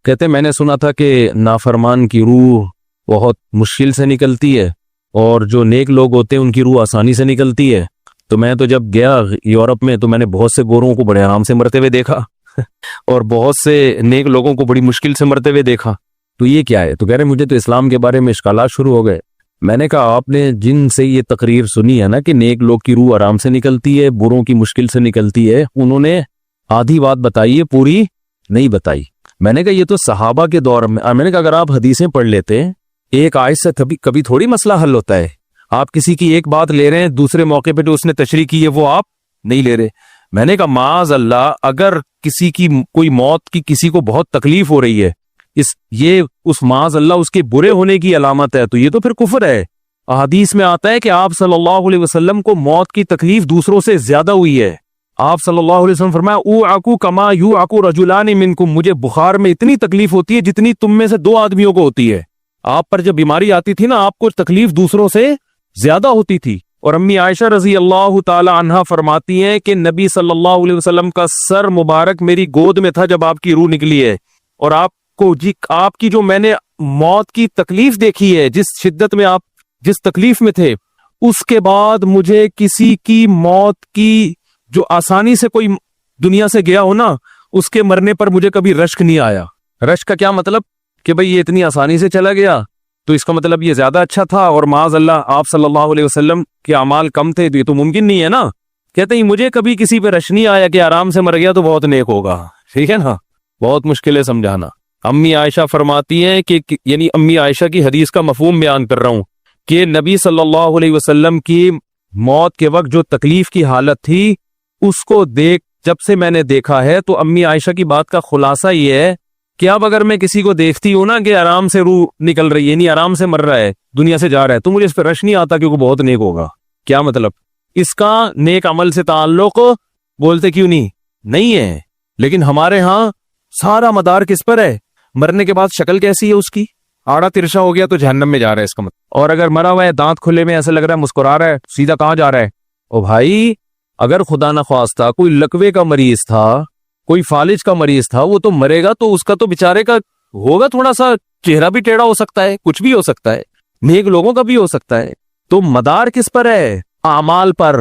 کہتے میں نے سنا تھا کہ نافرمان کی روح بہت مشکل سے نکلتی ہے اور جو نیک لوگ ہوتے ہیں ان کی روح آسانی سے نکلتی ہے. تو میں تو جب گیا یورپ میں تو میں نے بہت سے گوروں کو بڑے آرام سے مرتے ہوئے دیکھا اور بہت سے نیک لوگوں کو بڑی مشکل سے مرتے ہوئے دیکھا. تو یہ کیا ہے؟ تو کہہ رہے مجھے تو اسلام کے بارے میں اشکالات شروع ہو گئے. میں نے کہا آپ نے جن سے یہ تقریر سنی ہے نا کہ نیک لوگ کی روح آرام سے نکلتی ہے، بروں کی مشکل سے نکلتی ہے، انہوں نے آدھی بات بتائی ہے، پوری نہیں بتائی. میں نے کہا یہ تو صحابہ کے دور میں نے کہا اگر آپ حدیثیں پڑھ لیتے ایک آیت سے کبھی تھوڑی مسئلہ حل ہوتا ہے. آپ کسی کی ایک بات لے رہے ہیں، دوسرے موقع پہ جو اس نے تشریح کی ہے وہ آپ نہیں لے رہے. میں نے کہا معاذ اللہ، اگر کسی کی کوئی موت کی کسی کو بہت تکلیف ہو رہی ہے، یہ اس معاذ اللہ اس کے برے ہونے کی علامت ہے، تو یہ تو پھر کفر ہے. احادیث میں آتا ہے کہ آپ صلی اللہ علیہ وسلم کو موت کی تکلیف دوسروں سے زیادہ ہوئی ہے. آپ صلی اللہ علیہ وسلم فرمایا اوعکو کما یوعکو رجلان منکم، مجھے بخار میں اتنی تکلیف ہوتی ہے جتنی تم میں سے 2 آدمیوں کو ہوتی ہے. آپ پر جب بیماری آتی تھی نا، آپ کو تکلیف دوسروں سے زیادہ ہوتی تھی. اور امی عائشہ رضی اللہ تعالی عنہا فرماتی ہیں کہ نبی صلی اللہ علیہ وسلم کا سر مبارک میری گود میں تھا جب آپ کی روح نکلی ہے، اور آپ کی جو میں نے موت کی تکلیف دیکھی ہے، جس شدت میں آپ جس تکلیف میں تھے، اس کے بعد مجھے کسی کی موت کی جو آسانی سے کوئی دنیا سے گیا ہو نا، اس کے مرنے پر مجھے کبھی رشک نہیں آیا. رشک کا کیا مطلب؟ کہ بھئی یہ اتنی آسانی سے چلا گیا تو اس کا مطلب یہ زیادہ اچھا تھا، اور معاذ اللہ آپ صلی اللہ علیہ وسلم کے اعمال کم تھے، تو یہ تو ممکن نہیں ہے نا. کہتے ہیں مجھے کبھی کسی پہ رش نہیں آیا کہ آرام سے مر گیا تو بہت نیک ہوگا. ٹھیک ہے نا، بہت مشکل ہے سمجھانا. امی عائشہ فرماتی ہیں کہ یعنی امی عائشہ کی حدیث کا مفہوم بیان کر رہا ہوں کہ نبی صلی اللہ علیہ وسلم کی موت کے وقت جو تکلیف کی حالت تھی، اس کو جب سے میں نے دیکھا ہے، تو امی عائشہ کی بات کا خلاصہ یہ ہے کہ اب اگر میں کسی کو دیکھتی ہوں نا کہ آرام سے روح نکل رہی ہے، یعنی آرام سے مر رہا ہے، دنیا سے جا رہا ہے، تو مجھے اس پہ رش نہیں آتا کیونکہ بہت نیک ہوگا. کیا مطلب؟ اس کا نیک عمل سے تعلق بولتے کیوں نہیں ہے. لیکن ہمارے ہاں سارا مدار کس پر ہے؟ مرنے کے بعد شکل کیسی ہے اس کی؟ آڑا ترشا ہو گیا تو جہنم میں جا رہا ہے اس کا مطلب. اور اگر مرا ہوا ہے، دانت کھلے میں ایسا لگ رہا ہے مسکرا رہا ہے، سیدھا کہاں جا رہا ہے؟ او بھائی، اگر خدا نخواستہ کوئی لکوے کا مریض تھا، کوئی فالج کا مریض تھا، وہ تو مرے گا تو اس کا تو بیچارے کا ہوگا تھوڑا سا چہرہ بھی ٹیڑھا ہو سکتا ہے، کچھ بھی ہو سکتا ہے، نیک لوگوں کا بھی ہو سکتا ہے. تو مدار کس پر ہے؟ اعمال پر.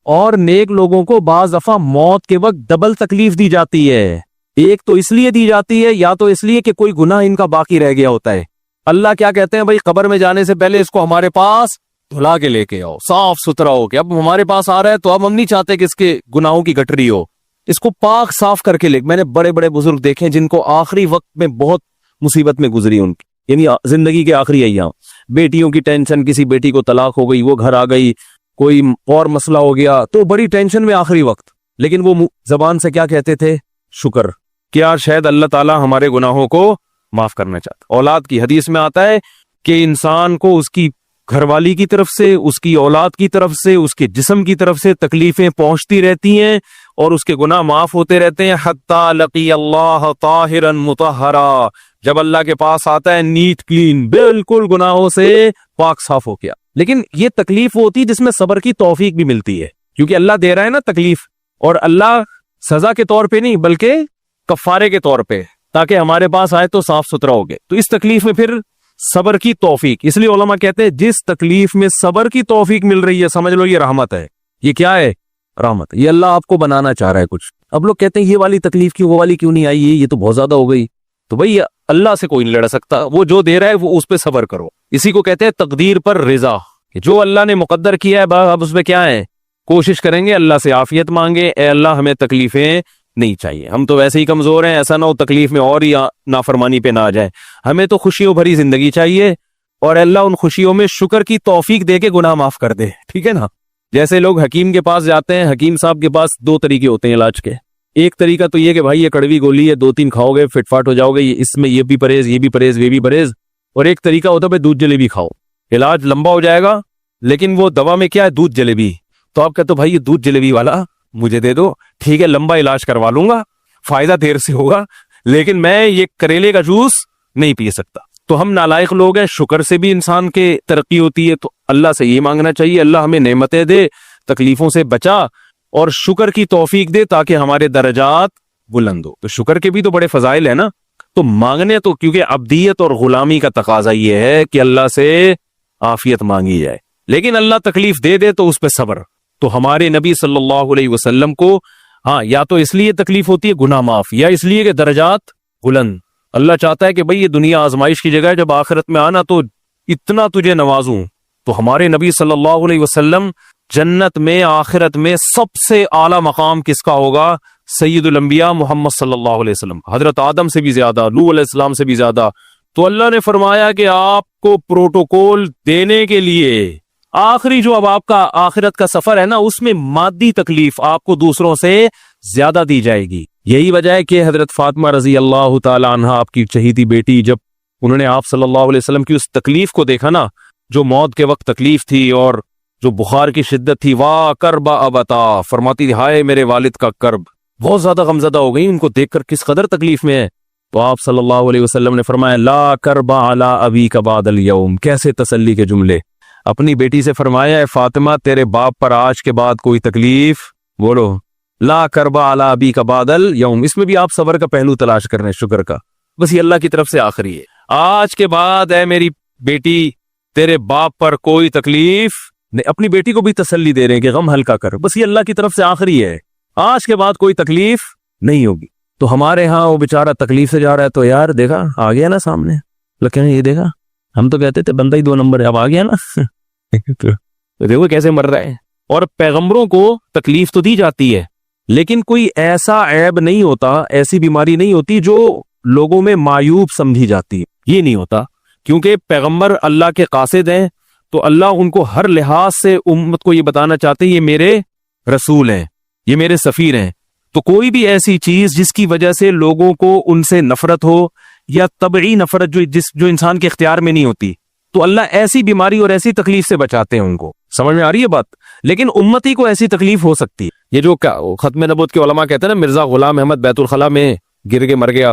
اور نیک لوگوں کو بعض دفعہ موت کے وقت ڈبل تکلیف دی جاتی ہے. ایک تو اس لیے دی جاتی ہے، یا تو اس لیے کہ کوئی گناہ ان کا باقی رہ گیا ہوتا ہے. اللہ کیا کہتے ہیں؟ بھائی قبر میں جانے سے پہلے اس کو ہمارے پاس دھلا کے لے کے آؤ، صاف ستھرا ہو کے. اب ہمارے پاس آ رہا ہے تو اب ہم نہیں چاہتے کہ اس کے گناہوں کی گٹری ہو، اس کو پاک صاف کر کے لے. میں نے بڑے بڑے بزرگ دیکھے جن کو آخری وقت میں بہت مصیبت میں گزری ان کی، یعنی زندگی کے آخری ایام، بیٹیوں کی ٹینشن، کسی بیٹی کو طلاق ہو گئی، وہ گھر آ گئی، کوئی اور مسئلہ ہو گیا، تو بڑی ٹینشن میں آخری وقت. لیکن وہ زبان سے کیا کہتے تھے؟ شکر. کیا شاید اللہ تعالیٰ ہمارے گناہوں کو معاف کرنا چاہتا. اولاد کی حدیث میں آتا ہے کہ انسان کو اس کی گھر والی کی طرف سے، اس کی اولاد کی طرف سے، اس کے جسم کی طرف سے تکلیفیں پہنچتی رہتی ہیں اور اس کے گناہ معاف ہوتے رہتے ہیں، حتی لقی اللہ طاہرا مطہرا، جب اللہ کے پاس آتا ہے نیٹ کلین، بالکل گناہوں سے پاک صاف ہو گیا. لیکن یہ تکلیف ہوتی جس میں صبر کی توفیق بھی ملتی ہے، کیونکہ اللہ دے رہا ہے نا تکلیف، اور اللہ سزا کے طور پہ نہیں بلکہ کفارے کے طور پہ، تاکہ ہمارے پاس آئے تو صاف ستھرا ہو گئے. تو اس تکلیف میں پھر صبر کی توفیق، اس لیے علماء کہتے ہیں جس تکلیف میں صبر کی توفیق مل رہی ہے سمجھ لو یہ رحمت ہے. یہ کیا ہے؟ رحمت. یہ اللہ آپ کو بنانا چاہ رہا ہے کچھ. اب لوگ کہتے ہیں یہ والی تکلیف کی وہ والی کیوں نہیں آئی، یہ تو بہت زیادہ ہو گئی. تو بھئی اللہ سے کوئی نہیں لڑ سکتا، وہ جو دے رہا ہے وہ اس پہ صبر کرو. اسی کو کہتے ہیں تقدیر پر رضا، کہ جو اللہ نے مقدر کیا ہے اب اس پہ کیا ہے؟ کوشش کریں گے، اللہ سے عافیت مانگے، اے اللہ ہمیں تکلیفیں نہیں چاہیے، ہم تو ویسے ہی کمزور ہیں، ایسا نہ ہو تکلیف میں اور ہی نافرمانی پہ نہ آ جائے، ہمیں تو خوشیوں بھری زندگی چاہیے، اور اللہ ان خوشیوں میں شکر کی توفیق دے کے گناہ معاف کر دے. ٹھیک ہے نا؟ جیسے لوگ حکیم کے پاس جاتے ہیں، حکیم صاحب کے پاس 2 طریقے ہوتے ہیں علاج کے. ایک طریقہ تو یہ کہ بھائی یہ کڑوی گولی ہے، 2-3 کھاؤ گے فٹ فاٹ ہو جاؤ گے، اس میں یہ بھی پرہیز، یہ بھی پرہیز، یہ بھی پرہیز. اور ایک طریقہ ہوتا ہے بھائی دودھ جلیبی کھاؤ، علاج لمبا ہو جائے گا، لیکن وہ دوا میں کیا ہے؟ دودھ جلیبی. تو آپ کہتے ہو بھائی یہ دودھ جلیبی والا مجھے دے دو، ٹھیک ہے لمبا علاج کروا لوں گا، فائدہ دیر سے ہوگا، لیکن میں یہ کریلے کا جوس نہیں پی سکتا. تو ہم نالائق لوگ ہیں، شکر سے بھی انسان کے ترقی ہوتی ہے. تو اللہ سے یہ مانگنا چاہیے اللہ ہمیں نعمتیں دے، تکلیفوں سے بچا، اور شکر کی توفیق دے تاکہ ہمارے درجات بلند ہو. تو شکر کے بھی تو بڑے فضائل ہیں نا. تو مانگنے تو کیونکہ عبدیت اور غلامی کا تقاضا یہ ہے کہ اللہ سے عافیت مانگی جائے، لیکن اللہ تکلیف دے دے تو اس پہ صبر۔ تو ہمارے نبی صلی اللہ علیہ وسلم کو ہاں یا تو اس لیے تکلیف ہوتی ہے گناہ معاف، یا اس لیے کہ درجات بلند۔ اللہ چاہتا ہے کہ بھئی یہ دنیا آزمائش کی جگہ ہے، جب آخرت میں آنا تو اتنا تجھے نوازوں۔ تو ہمارے نبی صلی اللہ علیہ وسلم جنت میں آخرت میں سب سے اعلیٰ مقام کس کا ہوگا؟ سید الانبیاء محمد صلی اللہ علیہ وسلم، حضرت آدم سے بھی زیادہ، نوح علیہ السلام سے بھی زیادہ۔ تو اللہ نے فرمایا کہ آپ کو پروٹوکول دینے کے لیے آخری جو اب آپ کا آخرت کا سفر ہے نا، اس میں مادی تکلیف آپ کو دوسروں سے زیادہ دی جائے گی۔ یہی وجہ ہے کہ حضرت فاطمہ رضی اللہ تعالی عنہ آپ کی چہیتی بیٹی، جب انہوں نے آپ صلی اللہ علیہ وسلم کی اس تکلیف کو دیکھا نا، جو موت کے وقت تکلیف تھی اور جو بخار کی شدت تھی، واہ کربا ابتا، فرماتی تھی ہائے میرے والد کا کرب، بہت زیادہ غمزدہ ہو گئی ان کو دیکھ کر کس قدر تکلیف میں ہے۔ تو آپ صلی اللہ علیہ وسلم نے فرمایا لا کربا علی ابیک بعد اليوم، کیسے تسلی کے جملے۔ اپنی بیٹی سے فرمایا اے فاطمہ تیرے باپ پر آج کے بعد کوئی تکلیف، بولو لا کربا علی ابیک بعد اليوم۔ اس میں بھی آپ صبر کا پہلو تلاش کر رہے ہیں، شکر کا، بس یہ اللہ کی طرف سے آخری ہے۔ آج کے بعد اے میری بیٹی تیرے باپ پر کوئی تکلیف نہیں، اپنی بیٹی کو بھی تسلی دے رہے ہیں کہ غم ہلکا کر، بس یہ اللہ کی طرف سے آخری ہے، آج کے بعد کوئی تکلیف نہیں ہوگی۔ تو ہمارے ہاں وہ بیچارہ تکلیف سے جا رہا ہے، تو یار دیکھا آ گیا نا سامنے، لگے یہ دیکھا، ہم تو کہتے تھے بندہ ہی 2 نمبر ہے، اب آ گیا نا تو دیکھو کیسے مر رہا ہے۔ اور پیغمبروں کو تکلیف تو دی جاتی ہے، لیکن کوئی ایسا عیب نہیں ہوتا، ایسی بیماری نہیں ہوتی جو لوگوں میں معیوب سمجھی جاتی ہے، یہ نہیں ہوتا، کیونکہ پیغمبر اللہ کے قاصد ہیں، تو اللہ ان کو ہر لحاظ سے امت کو یہ بتانا چاہتے ہیں یہ میرے رسول ہیں، یہ میرے سفیر ہیں۔ تو کوئی بھی ایسی چیز جس کی وجہ سے لوگوں کو ان سے نفرت ہو، یا طبعی نفرت جو انسان کے اختیار میں نہیں ہوتی، تو اللہ ایسی بیماری اور ایسی تکلیف سے بچاتے ہیں ان کو۔ سمجھ میں آ رہی ہے بات؟ لیکن امتی کو ایسی تکلیف ہو سکتی ہے۔ یہ جو ختم نبوت کے علماء کہتے ہیں نا، مرزا غلام احمد بیت الخلاء میں گر کے مر گیا،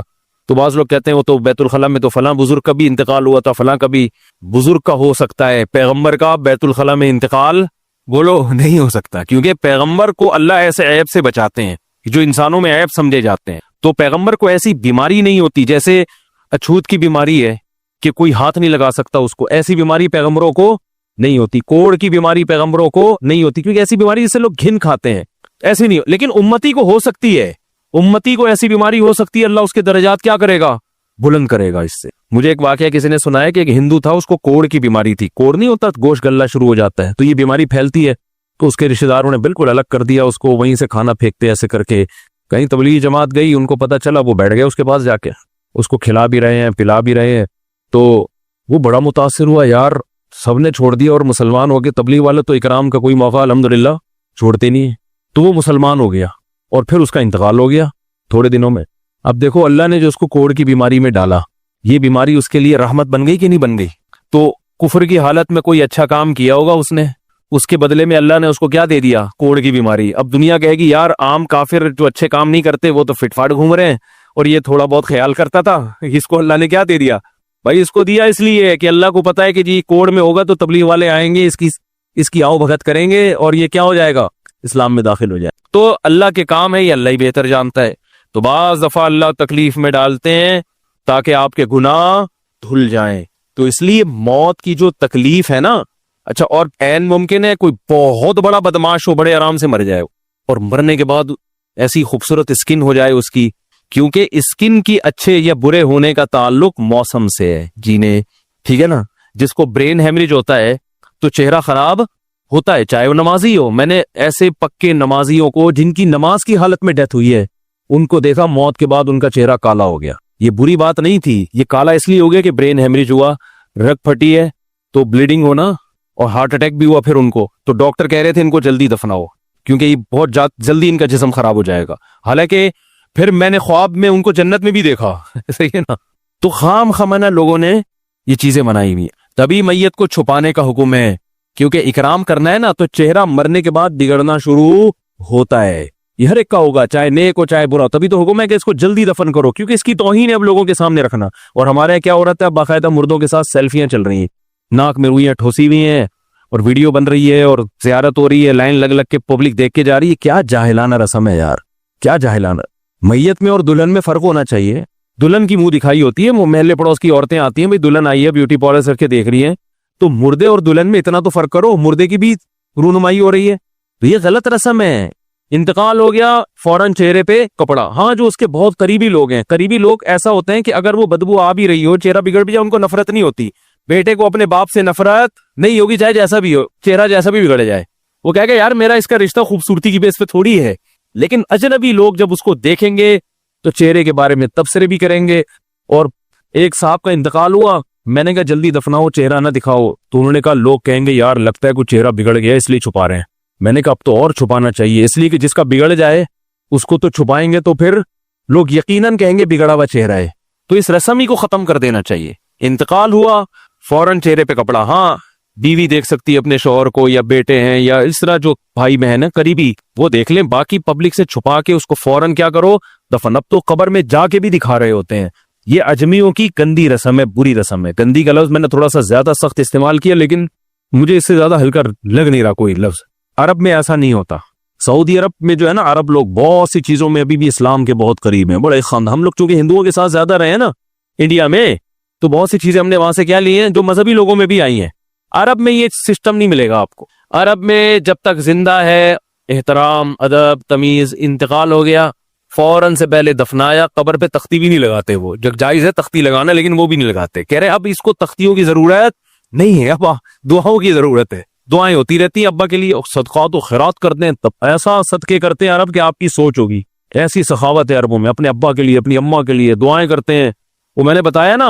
تو بعض لوگ کہتے ہیں وہ تو بیت الخلاء میں تو فلاں بزرگ کا بھی انتقال ہوا تھا، فلاں کا بھی بزرگ کا ہو سکتا ہے، پیغمبر کا بیت الخلاء میں انتقال بولو نہیں ہو سکتا، کیونکہ پیغمبر کو اللہ ایسے عیب سے بچاتے ہیں جو انسانوں میں عیب سمجھے جاتے ہیں۔ تو پیغمبر کو ایسی بیماری نہیں ہوتی، جیسے اچھوت کی بیماری ہے کہ کوئی ہاتھ نہیں لگا سکتا اس کو، ایسی بیماری پیغمبروں کو نہیں ہوتی۔ کوڑ کی بیماری پیغمبروں کو نہیں ہوتی، کیونکہ ایسی بیماری جس سے لوگ گھن کھاتے ہیں، ایسی نہیں، لیکن امتی کو ہو سکتی ہے، امتی کو ایسی بیماری ہو سکتی ہے، اللہ اس کے درجات کیا کرے گا؟ بلند کرے گا اس سے۔ مجھے ایک واقعہ کسی نے سنایا کہ ایک ہندو تھا، اس کو کوڑ کی بیماری تھی، کوڑ نہیں ہوتا گوشت گلنا شروع ہو جاتا ہے، تو یہ بیماری پھیلتی ہے، تو اس کے رشتہ داروں نے بالکل الگ کر دیا اس کو، وہیں سے کھانا پھینکتے ایسے کر کے۔ کہیں تبلیغی جماعت گئی، ان کو پتہ چلا، وہ بیٹھ گئے اس کے پاس جا کے، اس کو کھلا بھی رہے ہیں پلا بھی رہے ہیں، تو وہ بڑا متاثر ہوا، یار سب نے چھوڑ دیا اور مسلمان ہو گئے، تبلیغ والے تو اکرام کا کوئی موقع الحمدللہ چھوڑتے نہیں ہیں، تو وہ مسلمان ہو گیا اور پھر اس کا انتقال ہو گیا تھوڑے دنوں میں۔ اب دیکھو اللہ نے جو اس کو کوڑ کی بیماری میں ڈالا، یہ بیماری اس کے لیے رحمت بن گئی کہ نہیں بن گئی؟ تو کفر کی حالت میں کوئی اچھا کام کیا ہوگا اس نے، اس کے بدلے میں اللہ نے اس کو کیا دے دیا؟ کوڑ کی بیماری۔ اب دنیا کہے گی یار عام کافر جو اچھے کام نہیں کرتے وہ تو فٹ فاٹ گھوم رہے ہیں، اور یہ تھوڑا بہت خیال کرتا تھا، اس کو اللہ نے کیا دے دیا؟ بھائی اس کو دیا اس لیے کہ اللہ کو پتا ہے کہ جی کوڑ میں ہوگا تو تبلیغ والے آئیں گے، اس کی آؤ بھگت کریں گے اور یہ کیا ہو جائے گا؟ اسلام میں داخل ہو جائے۔ تو اللہ کے کام ہے، یہ اللہ ہی بہتر جانتا ہے۔ تو بعض دفعہ اللہ تکلیف میں ڈالتے ہیں تاکہ آپ کے گناہ دھل جائیں۔ تو اس لیے موت کی جو تکلیف ہے نا، اچھا، اور عین ممکن ہے کوئی بہت بڑا بدماش ہو، بڑے آرام سے مر جائے، اور مرنے کے بعد ایسی خوبصورت اسکن ہو جائے اس کی، کیونکہ اسکن کی اچھے یا برے ہونے کا تعلق موسم سے ہے، جینے، ٹھیک ہے نا؟ جس کو برین ہیمریج ہوتا ہے تو چہرہ خراب ہوتا ہے، چاہے وہ نمازی ہو۔ میں نے ایسے پکے نمازیوں کو جن کی نماز کی حالت میں ڈیتھ ہوئی ہے، ان کو دیکھا موت کے بعد ان کا چہرہ کالا ہو گیا۔ یہ بری بات نہیں تھی، یہ کالا اس لیے ہو گیا کہ برین ہیمریج ہوا، رگ پھٹی ہے تو بلیڈنگ ہونا، اور ہارٹ اٹیک بھی ہوا پھر ان کو، تو ڈاکٹر کہہ رہے تھے ان کو جلدی دفناؤ کیونکہ یہ بہت جلدی ان کا جسم خراب ہو جائے گا۔ حالانکہ پھر میں نے خواب میں ان کو جنت میں بھی دیکھا، صحیح ہے نا؟ تو خام خمانہ لوگوں نے یہ چیزیں بنائی ہوئی، تبھی میت کو چھپانے کا حکم ہے، کیونکہ اکرام کرنا ہے نا، تو چہرہ مرنے کے بعد بگڑنا شروع ہوتا ہے، یہ ہر ایک کا ہوگا، چاہے نیک ہو چاہے برا، تبھی تو حکم ہے کہ اس کو جلدی دفن کرو، کیونکہ اس کی توہین ہے اب لوگوں کے سامنے رکھنا۔ اور ہمارے یہاں کیا ہو رہا ہے، باقاعدہ مردوں کے ساتھ سیلفیاں چل رہی ہیں، ناک میں روئیاں ٹھوسی ہوئی ہیں، اور ویڈیو بن رہی ہے، اور زیارت ہو رہی ہے، لائن لگ لگ کے پبلک دیکھ کے جا رہی ہے۔ کیا جاہلانہ رسم ہے یار، کیا جاہلانہ۔ میت میں اور دلہن میں فرق ہونا چاہیے، دلہن کی منہ دکھائی ہوتی ہے, وہ محلے پڑوس کی عورتیں آتی ہیں, بھائی دلہن آئی ہے بیوٹی پارلر کر کے دیکھ رہی ہیں, تو مردے اور دلہن میں اتنا تو فرق کرو, مردے کی بھی رونمائی ہو رہی ہے. تو یہ غلط رسم ہے. انتقال ہو گیا فوراً چہرے پہ کپڑا. ہاں جو اس کے بہت قریبی لوگ ہیں, قریبی لوگ ایسا ہوتے ہیں کہ اگر وہ بدبو آ بھی رہی ہو, چہرہ بگڑ بھی جائے, ان کو نفرت نہیں ہوتی. بیٹے کو اپنے باپ سے نفرت نہیں ہوگی, چاہے جیسا بھی ہو, چہرہ جیسا بھی بگڑ جائے. وہ کہے گا یار میرا اس کا رشتہ خوبصورتی کی بیس پہ تھوڑی ہے. لیکن اجنبی لوگ جب اس کو دیکھیں گے تو چہرے کے بارے میں تبصرے بھی کریں گے. اور ایک صاحب کا انتقال ہوا, میں نے کہا جلدی دفناؤ, چہرہ نہ دکھاؤ. تو انہوں نے کہا لوگ کہیں گے یار لگتا ہے کچھ چہرہ بگڑ گیا اس لیے چھپا رہے ہیں. میں نے کہا اب تو اور چھپانا چاہیے, اس لیے کہ جس کا بگڑ جائے اس کو تو چھپائیں گے تو پھر لوگ یقیناً کہیں گے بگڑا ہوا چہرہ ہے. تو اس رسم ہی کو ختم کر دینا چاہیے. انتقال ہوا فوراً چہرے پہ کپڑا. ہاں بیوی دیکھ سکتی ہے اپنے شوہر کو, یا بیٹے ہیں, یا اس طرح جو بھائی بہن ہیں قریبی, وہ دیکھ لیں. باقی پبلک سے چھپا کے اس کو فوراً کیا کرو, دفن. اب تو قبر میں جا کے بھی دکھا رہے ہوتے ہیں. یہ اجمیوں کی گندی رسم ہے, بری رسم ہے. گندی کا لفظ میں نے تھوڑا سا زیادہ سخت استعمال کیا, لیکن مجھے اس سے زیادہ ہلکا لگ نہیں رہا کوئی لفظ. عرب میں ایسا نہیں ہوتا. سعودی عرب میں جو ہے نا, عرب لوگ بہت سی چیزوں میں ابھی بھی اسلام کے بہت قریب ہیں, بڑے خاندان. ہم لوگ چونکہ ہندوؤں کے ساتھ زیادہ رہے ہیں نا انڈیا میں, تو بہت سی چیزیں ہم نے وہاں سے کیا لی ہیں جو مذہبی لوگوں میں بھی آئی ہیں. عرب میں یہ سسٹم نہیں ملے گا آپ کو. عرب میں جب تک زندہ ہے احترام, ادب, تمیز. انتقال ہو گیا فوراً سے پہلے دفنایا, قبر پہ تختی بھی نہیں لگاتے. وہ جب جائز ہے تختی لگانا, لیکن وہ بھی نہیں لگاتے. کہہ رہے اب اس کو تختیوں کی ضرورت نہیں ہے, اب دعاؤں کی ضرورت ہے. دعائیں ہوتی رہتی ہیں ابا کے لیے, صدقات و خیرات کرتے ہیں. تب ایسا صدقے کرتے ہیں عرب کہ آپ کی سوچ ہوگی. ایسی سخاوت ہے عربوں میں, اپنے ابا کے لیے, اپنی اماں کے لیے دعائیں کرتے ہیں. وہ میں نے بتایا نا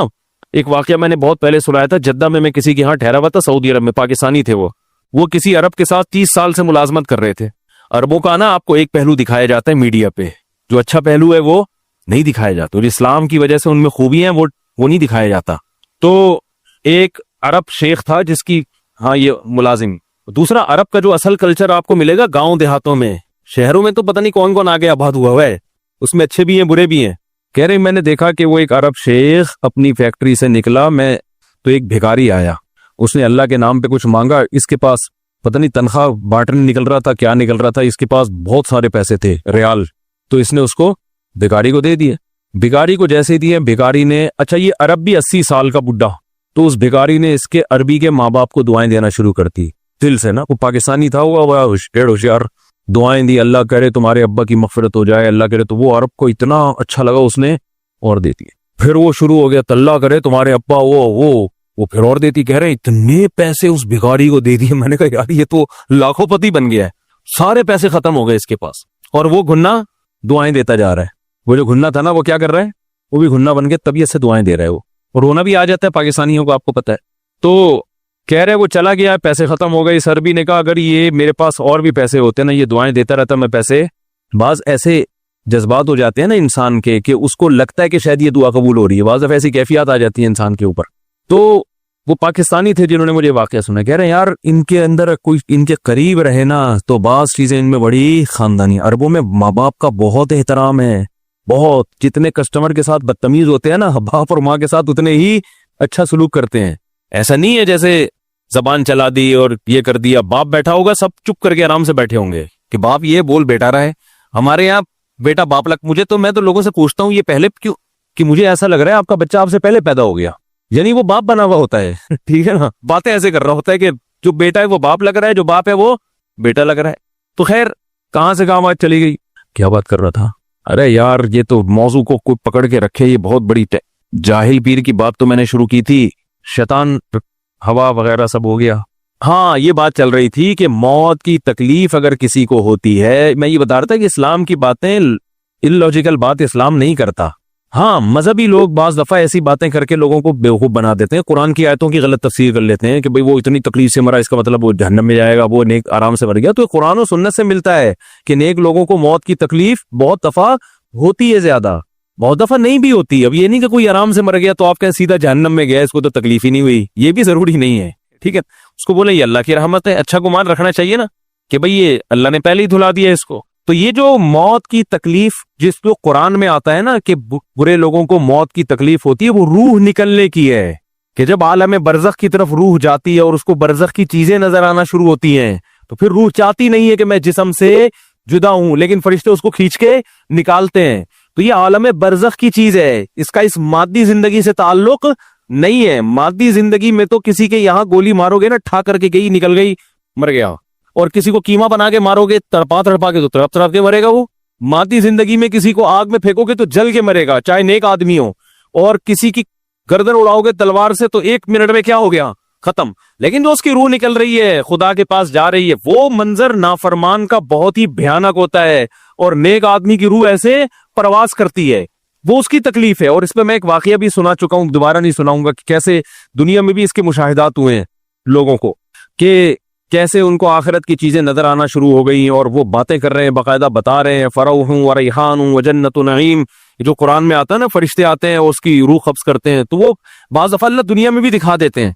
ایک واقعہ میں نے بہت پہلے سنایا تھا, جدہ میں کسی کے ہاں ٹھہرا ہوا تھا سعودی عرب میں, پاکستانی تھے. وہ کسی عرب کے ساتھ 30 سال سے ملازمت کر رہے تھے. عربوں کا نا آپ کو ایک پہلو دکھایا جاتا ہے میڈیا پہ, جو اچھا پہلو ہے وہ نہیں دکھایا جاتا. اور اسلام کی وجہ سے ان میں خوبیاں ہیں وہ نہیں دکھایا جاتا. تو ایک عرب شیخ تھا جس کی, ہاں یہ ملازم. دوسرا عرب کا جو اصل کلچر آپ کو ملے گا گاؤں دیہاتوں میں, شہروں میں تو پتہ نہیں کون کون آگے آباد ہوا ہے, اس میں اچھے بھی ہیں برے بھی ہیں. کہہ رہے میں نے دیکھا کہ وہ ایک عرب شیخ اپنی فیکٹری سے نکلا, میں تو ایک بھیکاری آیا, اس نے اللہ کے نام پہ کچھ مانگا. اس کے پاس پتہ نہیں تنخواہ بانٹنے نکل رہا تھا, کیا نکل رہا تھا, اس کے پاس بہت سارے پیسے تھے ریال. تو اس نے اس کو بھیکاری کو دے دیے. بھیکاری کو جیسے دیے, بھیکاری نے, اچھا یہ عرب بھی 80 سال کا بڈھا, تو اس بھیکاری نے اس کے عربی کے ماں باپ کو دعائیں دینا شروع کرتی دل سے نا. وہ پاکستانی تھا, وہ ہوشیار, دعائیں دی, اللہ کرے تمہارے ابا کی مغفرت ہو جائے, اللہ کرے. تو وہ عرب کو اتنا اچھا لگا, اس نے اور دیتی ہے. پھر وہ شروع ہو گیا, اللہ کرے تمہارے ابا وہ پھر اور دیتی. کہہ رہے اتنے پیسے اس بھیکاری کو دے دیے. میں نے کہا یار یہ تو لاکھوں پتی بن گیا ہے, سارے پیسے ختم ہو گئے اس کے پاس. اور وہ گھنا دعائیں دیتا جا رہا ہے. وہ جو گھنا تھا نا, وہ کیا کر رہا ہے, وہ بھی گھنا بن کے طبیعت سے دعائیں دے رہا ہے. وہ اور رونا بھی آ جاتا ہے پاکستانیوں کو, آپ کو پتا ہے. تو کہہ رہے وہ چلا گیا, پیسے ختم ہو گئے. اس عربی نے کہا اگر یہ میرے پاس اور بھی پیسے ہوتے نا, یہ دعائیں دیتا رہتا میں پیسے. بعض ایسے جذبات ہو جاتے ہیں نا انسان کے کہ اس کو لگتا ہے کہ شاید یہ دعا قبول ہو رہی ہے, بعض دفعہ ایسی کیفیات آ جاتی ہیں انسان کے اوپر. تو وہ پاکستانی تھے جنہوں نے مجھے واقعہ سنا. کہہ رہے ہیں یار ان کے اندر کوئی ان کے قریب رہے نا تو بعض چیزیں ان میں بڑی خاندانی. عربوں میں ماں باپ کا بہت احترام ہے, بہت. جتنے کسٹمر کے ساتھ بدتمیز ہوتے ہیں نا, باپ اور ماں کے ساتھ اتنے ہی اچھا سلوک کرتے ہیں. ایسا نہیں ہے جیسے زبان چلا دی اور یہ کر دیا. باپ بیٹھا ہوگا, سب چپ کر کے آرام سے بیٹھے ہوں گے کہ باپ یہ بول بیٹا رہا ہے. ہمارے یہاں بیٹا باپ لگ, میں تو لوگوں سے پوچھتا ہوں یہ پہلے کیوں, کہ مجھے ایسا لگ رہا ہے آپ کا بچہ آپ سے پہلے پیدا ہو گیا, یعنی وہ باپ بنا ہوا ہوتا ہے. ٹھیک ہے نا, باتیں ایسے کر رہا ہوتا ہے کہ جو بیٹا ہے وہ باپ لگ رہا ہے, جو باپ ہے وہ بیٹا لگ رہا ہے. تو خیر کہاں سے کہاں بات چلی گئی, کیا بات کر رہا تھا. ارے یار یہ تو موضوع کو کوئی پکڑ کے رکھے, یہ بہت بڑی جاہل پیر کی بات تو میں نے شروع کی تھی, شیطان ہوا وغیرہ سب ہو گیا. ہاں یہ بات چل رہی تھی کہ موت کی تکلیف اگر کسی کو ہوتی ہے, میں یہ بتا رہا تھا کہ اسلام کی باتیں اللاجیکل بات اسلام نہیں کرتا. ہاں مذہبی لوگ بعض دفعہ ایسی باتیں کر کے لوگوں کو بیوقوف بنا دیتے ہیں, قرآن کی آیتوں کی غلط تفسیر کر لیتے ہیں کہ بھئی وہ اتنی تکلیف سے مرا, اس کا مطلب وہ جہنم میں جائے گا, وہ نیک آرام سے مر گیا. تو قرآن و سنت سے ملتا ہے کہ نیک لوگوں کو موت کی تکلیف بہت دفعہ ہوتی ہے, زیادہ بہت دفعہ نہیں بھی ہوتی. اب یہ نہیں کہ کوئی آرام سے مر گیا تو آپ کہیں سیدھا جہنم میں گیا, اس کو تو تکلیف ہی نہیں ہوئی, یہ بھی ضروری نہیں ہے. ٹھیک ہے, اس کو بولے یہ اللہ کی رحمت ہے, اچھا گمان رکھنا چاہیے نا کہ بھئی یہ اللہ نے پہلے ہی دھلا دیا اس کو. تو یہ جو موت کی تکلیف جس کو قرآن میں آتا ہے نا کہ برے لوگوں کو موت کی تکلیف ہوتی ہے, وہ روح نکلنے کی ہے. کہ جب عالم برزخ کی طرف روح جاتی ہے اور اس کو برزخ کی چیزیں نظر آنا شروع ہوتی ہیں, تو پھر روح چاہتی نہیں ہے کہ میں جسم سے جدا ہوں, لیکن فرشتے اس کو کھینچ کے نکالتے ہیں. تو تو یہ عالم برزخ کی چیز ہے، اس کا اس مادی زندگی سے تعلق نہیں ہے. مادی زندگی میں تو کسی کے یہاں گولی مارو گے نا، ٹھا کر کے گئی، نکل گئی، مر گیا. اور کسی کو کیما بنا کے مارو گے تڑپا تڑپا کے تو تڑپ تڑپ کے مرے گا وہ. مادی زندگی میں کسی کو آگ میں پھینکو گے تو جل کے مرے گا، چاہے نیک آدمی ہو. اور کسی کی گردن اڑاؤ گے تلوار سے تو 1 منٹ میں کیا ہو گیا، ختم. لیکن جو اس کی روح نکل رہی ہے، خدا کے پاس جا رہی ہے، وہ منظر نافرمان کا بہت ہی بھیانک ہوتا ہے. اور نیک آدمی کی روح ایسے پرواز کرتی ہے، وہ اس کی تکلیف ہے. اور اس پہ میں ایک واقعہ بھی سنا چکا ہوں، دوبارہ نہیں سناؤں گا، کہ کیسے دنیا میں بھی اس کے مشاہدات ہوئے ہیں لوگوں کو، کہ کیسے ان کو آخرت کی چیزیں نظر آنا شروع ہو گئی ہیں اور وہ باتیں کر رہے ہیں، باقاعدہ بتا رہے ہیں فروح و ریحان و جنت نعیم. جو قرآن میں آتا ہے نا، فرشتے آتے ہیں اور اس کی روح قبض کرتے ہیں، تو وہ بعض دفعہ اللہ دنیا میں بھی دکھا دیتے ہیں.